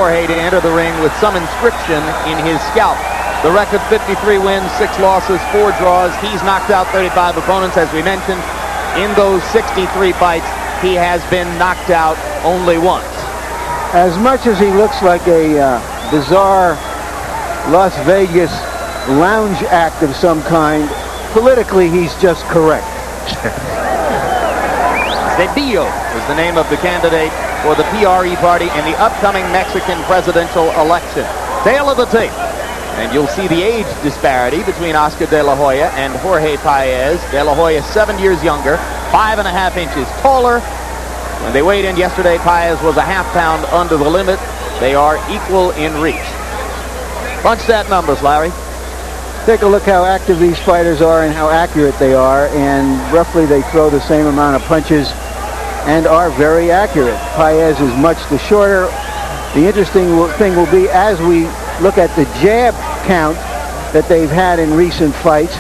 Jorge to enter the ring with some inscription in his scalp. The record: 53 wins, 6 losses, 4 draws. He's knocked out 35 opponents, as we mentioned. In those 63 fights, he has been knocked out only once. As much as he looks like a bizarre Las Vegas lounge act of some kind, politically he's just correct. Zedillo is the name of the candidate for the PRE party in the upcoming Mexican presidential election. Tail of the tape. And you'll see the age disparity between Oscar De La Hoya and Jorge Paez. De La Hoya 7 years younger, 5.5 inches taller. When they weighed in yesterday, Paez was a half-pound under the limit. They are equal in reach. Punch that numbers, Larry. Take a look how active these fighters are and how accurate they are, and roughly they throw the same amount of punches and are very accurate. Paez is much the shorter. The interesting thing will be, as we look at the jab count that they've had in recent fights,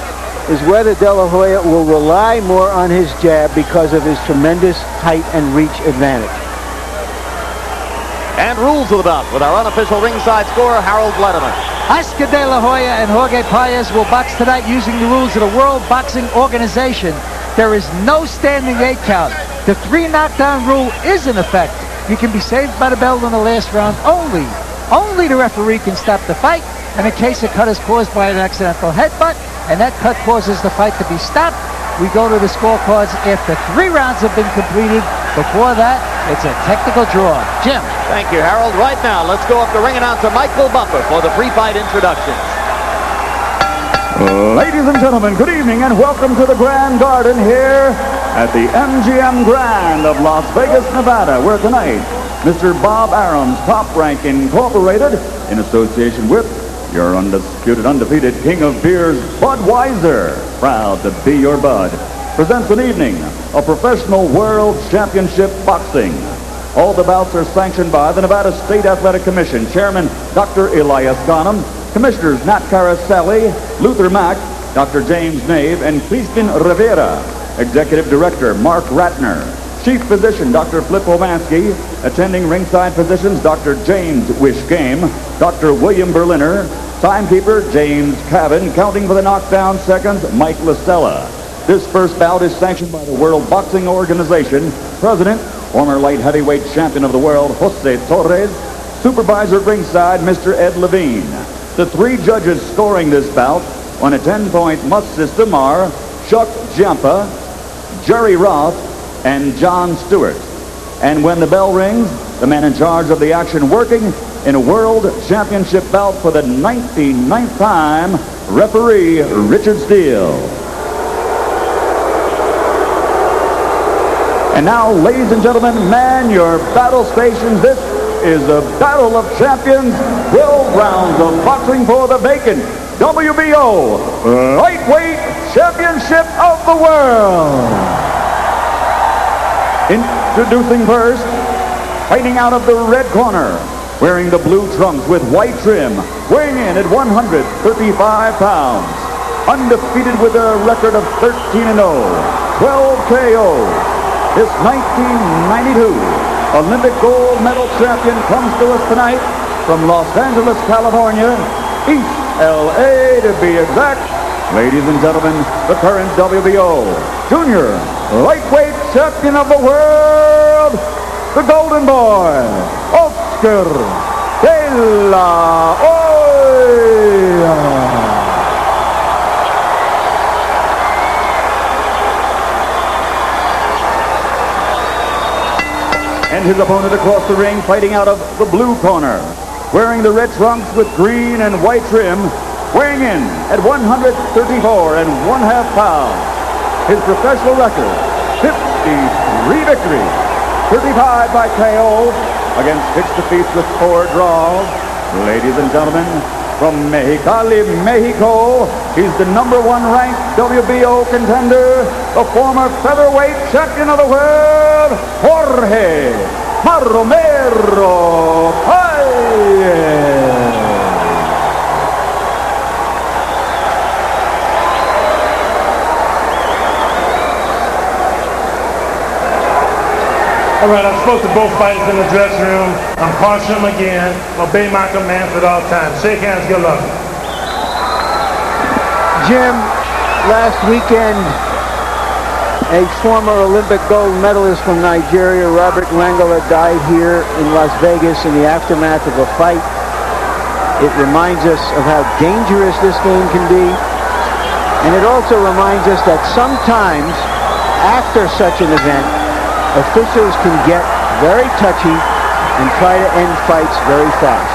is whether De La Hoya will rely more on his jab because of his tremendous height and reach advantage. And rules of the bout with our unofficial ringside scorer, Harold Letterman. Oscar De La Hoya and Jorge Paez will box tonight using the rules of the World Boxing Organization. There is no standing 8 count. The 3 knockdown rule is in effect. You can be saved by the bell in the last round only. Only the referee can stop the fight, and in case a cut is caused by an accidental headbutt, and that cut causes the fight to be stopped, we go to the scorecards after 3 rounds have been completed. Before that, it's a technical draw. Jim. Thank you, Harold. Right now, let's go up to ring announcer Michael Bumper for the pre-fight introductions. Ladies and gentlemen, good evening and welcome to the Grand Garden here at the MGM Grand of Las Vegas, Nevada, where tonight Mr. Bob Arum's Top Rank Incorporated, in association with your undisputed, undefeated king of beers, Budweiser, proud to be your bud, presents an evening of professional world championship boxing. All the bouts are sanctioned by the Nevada State Athletic Commission, Chairman Dr. Elias Ghanem, Commissioners Nat Caroselli, Luther Mack, Dr. James Nave, and Crispin Rivera. Executive Director Mark Ratner. Chief Physician Dr. Flip Omansky. Attending ringside physicians Dr. James Wishgame, Dr. William Berliner. Timekeeper James Cavan. Counting for the knockdown seconds, Mike Lasella. This first bout is sanctioned by the World Boxing Organization. President, former light heavyweight champion of the world, Jose Torres. Supervisor ringside, Mr. Ed Levine. The 3 judges scoring this bout on a 10-point must system are Chuck Giampa, Jerry Roth, and John Stewart. And when the bell rings, the man in charge of the action working in a world championship bout for the 99th time, referee Richard Steele. And now, ladies and gentlemen, man your battle stations. This is the Battle of Champions, 12 rounds of boxing for the vacant WBO Lightweight Championship of the World. Introducing first, fighting out of the red corner, wearing the blue trunks with white trim, weighing in at 135 pounds, undefeated with a record of 13-0, 12 KOs. This 1992 Olympic gold medal champion comes to us tonight from Los Angeles, California, East LA to be exact. Ladies and gentlemen, the current WBO Junior Lightweight Champion of the World, the Golden Boy, Oscar De La Hoya. And his opponent across the ring, fighting out of the blue corner, wearing the red trunks with green and white trim, weighing in at 134.5 pounds. His professional record, 53 victories, 35 by KO, against 6 defeats with 4 draws. Ladies and gentlemen, from Mexicali, Mexico, he's the #1 ranked WBO contender, the former featherweight champion of the world, Jorge Marromero Paez. All right, I've spoke to both fighters in the dressing room. I'm cautioning them again. Obey my commands at all times. Shake hands, good luck. Jim, last weekend, a former Olympic gold medalist from Nigeria, Robert Langala, died here in Las Vegas in the aftermath of a fight. It reminds us of how dangerous this game can be. And it also reminds us that sometimes, after such an event, officials can get very touchy and try to end fights very fast.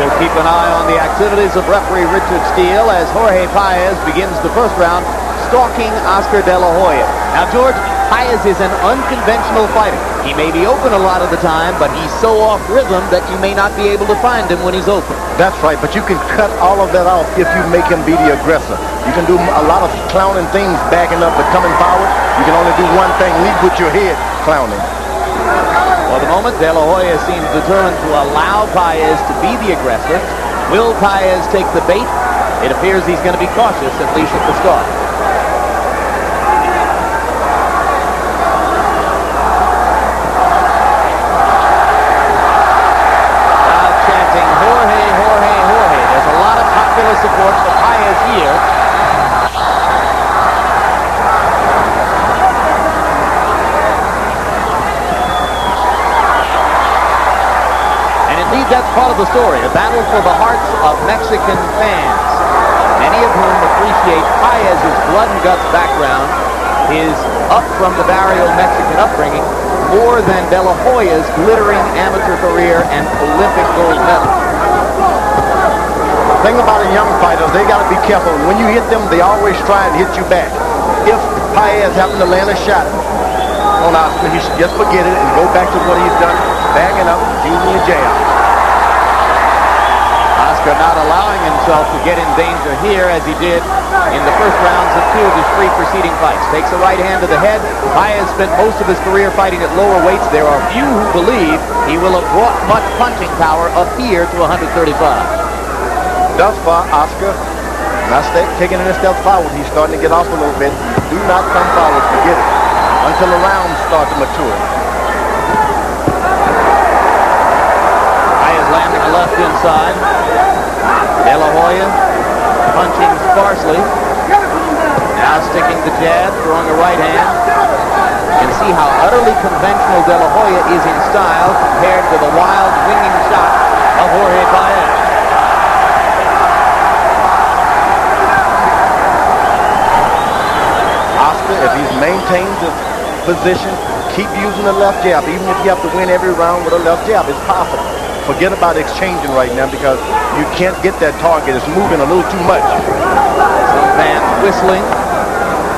We'll keep an eye on the activities of referee Richard Steele as Jorge Paez begins the first round stalking Oscar De La Hoya. Now, George, Paez is an unconventional fighter. He may be open a lot of the time, but he's so off rhythm that you may not be able to find him when he's open. That's right, but you can cut all of that off if you make him be the aggressor. You can do a lot of clowning things, backing up, but coming forward, you can only do one thing, lead with your head clowning. For the moment, De La Hoya seems determined to allow Paez to be the aggressor. Will Paez take the bait? It appears he's going to be cautious, at least at the start. Support for Paez here. And indeed, that's part of the story, a battle for the hearts of Mexican fans, many of whom appreciate Paez's blood and guts background, his up-from-the-barrio Mexican upbringing, more than De La Hoya's glittering amateur career and Olympic gold medal. The thing about a young fighter, they got to be careful. When you hit them, they always try and hit you back. If Paez happened to land a shot on Oscar, he should just forget it and go back to what he's done, bagging up, using the jab. Oscar not allowing himself to get in danger here as he did in the first rounds of two of his three preceding fights. Takes a right hand to the head. Paez spent most of his career fighting at lower weights. There are few who believe he will have brought much punching power up here to 135. Thus far, Oscar, not taking any steps forward. He's starting to get off a little bit. Do not come forward, forget it, until the rounds start to mature. Paez landing a left inside. De La Hoya punching sparsely. Now sticking the jab, throwing a right hand. You can see how utterly conventional De La Hoya is in style compared to the wild, winging shot of Jorge Paez. If he maintains his position, keep using the left jab. Even if you have to win every round with a left jab, it's possible. Forget about exchanging right now because you can't get that target. It's moving a little too much. Some fans whistling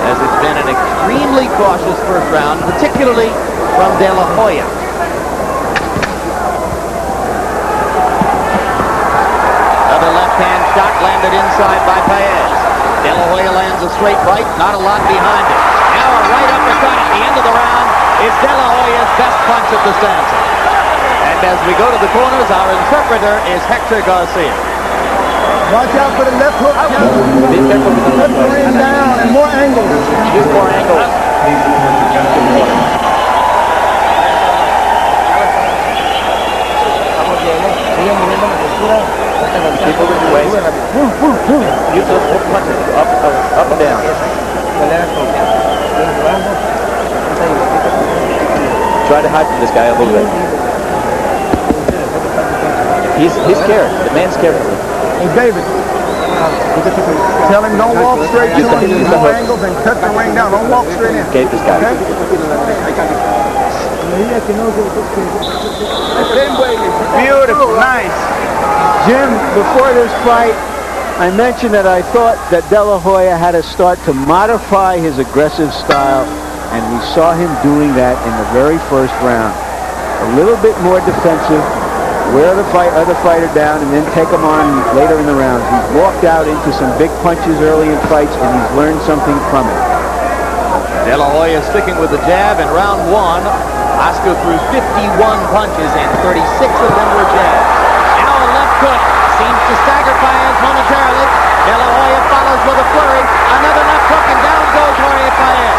as it's been an extremely cautious first round, particularly from De La Hoya. Another left-hand shot landed inside by Paez. De La Hoya lands a straight right, not a lot behind it. Now a right uppercut at the end of the round is De La Hoya's best punch at the stanza. And as we go to the corners, our interpreter is Hector Garcia. Watch out for the left hook. Be careful with the left hook. And down and more angles. Use more angles. Keep moving your waist. Use those hook punches up and down. Try to hide from this guy a little bit. He's scared. The man's scared. Hey, David. Tell him don't walk straight to him. Use more angles and cut the ring down. Don't walk straight in. Escape this guy. Beautiful. Nice. Jim, before this fight, I mentioned that I thought that De La Hoya had to start to modify his aggressive style, and we saw him doing that in the very first round. A little bit more defensive, wear the other fighter down, and then take him on later in the rounds. He's walked out into some big punches early in fights, and he's learned something from it. De La Hoya sticking with the jab in round one. Oscar threw 51 punches, and 36 of them were jabs. Now a left hook seems to stagger Paez momentarily. De La Hoya follows with a flurry. Another left hook, and down goes Jorge Paez.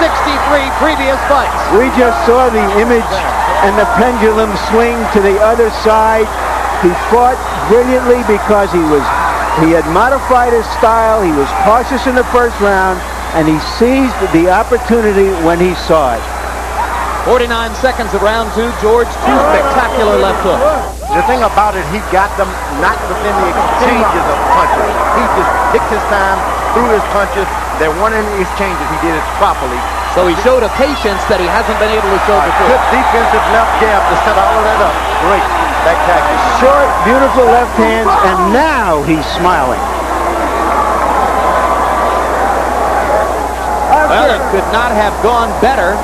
63 previous fights. We just saw the image and the pendulum swing to the other side. He fought brilliantly because he had modified his style. He was cautious in the first round, and he seized the opportunity when he saw it. 49 seconds of round two. George, two spectacular left hooks. The thing about it, he got them not within the exchanges of punches. He just picked his time, threw his punches. There weren't any exchanges. He did it properly. So he showed a patience that he hasn't been able to show before. Good defensive left jab to set all of that up. Great. Spectacular. Short, beautiful left hands, and now he's smiling. Well, it could not have gone better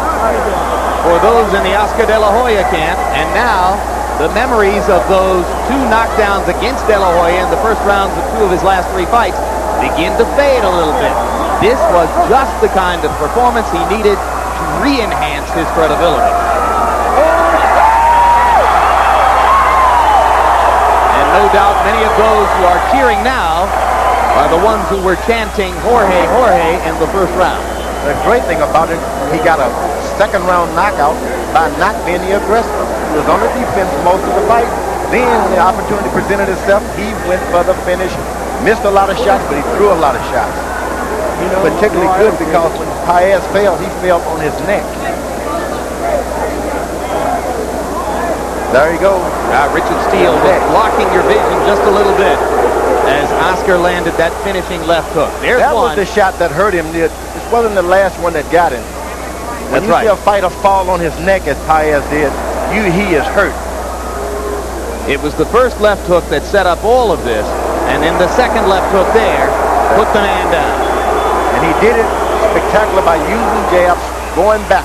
for those in the Oscar De La Hoya camp. And now the memories of those two knockdowns against De La Hoya in the first rounds of two of his last three fights begin to fade a little bit. This was just the kind of performance he needed to re-enhance his credibility. And no doubt many of those who are cheering now are the ones who were chanting Jorge, Jorge in the first round. The great thing about it, he got a second round knockout by not being the aggressor. He was on the defense most of the fight. Then when the opportunity presented itself, he went for the finish. Missed a lot of shots, but he threw a lot of shots. Particularly good because when Paez fell, he fell on his neck. There you go. Richard Steele was blocking your vision just a little bit as Oscar landed that finishing left hook. There's that one. was the shot that hurt him. It wasn't the last one that got him. When you see a fighter fall on his neck as Paez did, he is hurt. It was the first left hook that set up all of this, and then the second left hook there put the man down. And he did it spectacular by using jabs, going back.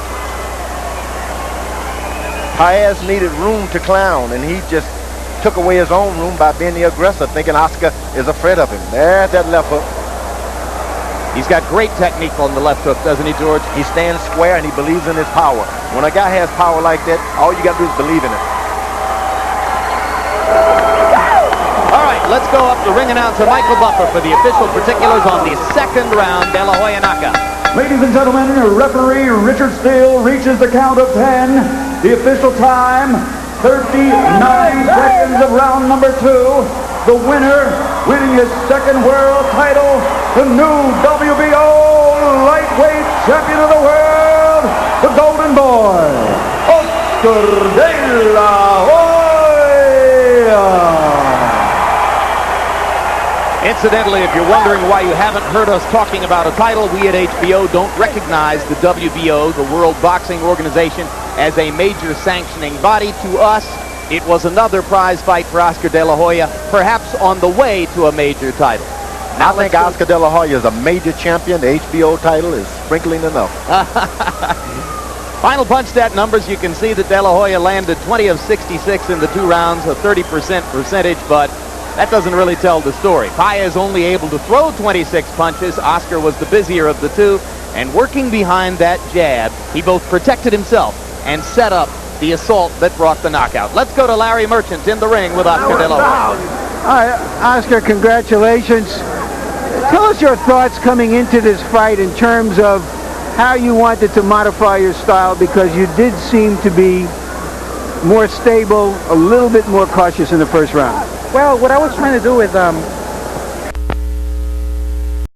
Paez needed room to clown, and he just took away his own room by being the aggressor, thinking Oscar is afraid of him. There's that left hook. He's got great technique on the left hook, doesn't he, George? He stands square and he believes in his power. When a guy has power like that, all you got to do is believe in it. All right, let's go up to ring announcer Michael Buffer for the official particulars on the second round De La Hoya knockout. Ladies and gentlemen, referee Richard Steele reaches the count of 10. The official time, 39 seconds of round number 2. The winner, winning his second world title, the new WBO lightweight champion of the world, the Golden Boy, Oscar De La Hoya. Incidentally, if you're wondering why you haven't heard us talking about a title, we at HBO don't recognize the WBO, the World Boxing Organization, as a major sanctioning body. To us, it was another prize fight for Oscar De La Hoya, perhaps on the way to a major title. I think Oscar De La Hoya is a major champion. The HBO title is sprinkling enough. Final punch stat numbers, you can see that De La Hoya landed 20 of 66 in the 2 rounds, a 30% percentage, but that doesn't really tell the story. Paez only able to throw 26 punches. Oscar was the busier of the two, and working behind that jab, he both protected himself and set up the assault that brought the knockout. Let's go to Larry Merchant in the ring with Oscar De La Hoya. All right, Oscar, congratulations. Tell us your thoughts coming into this fight in terms of how you wanted to modify your style, because you did seem to be more stable, a little bit more cautious in the first round. Well, what I was trying to do is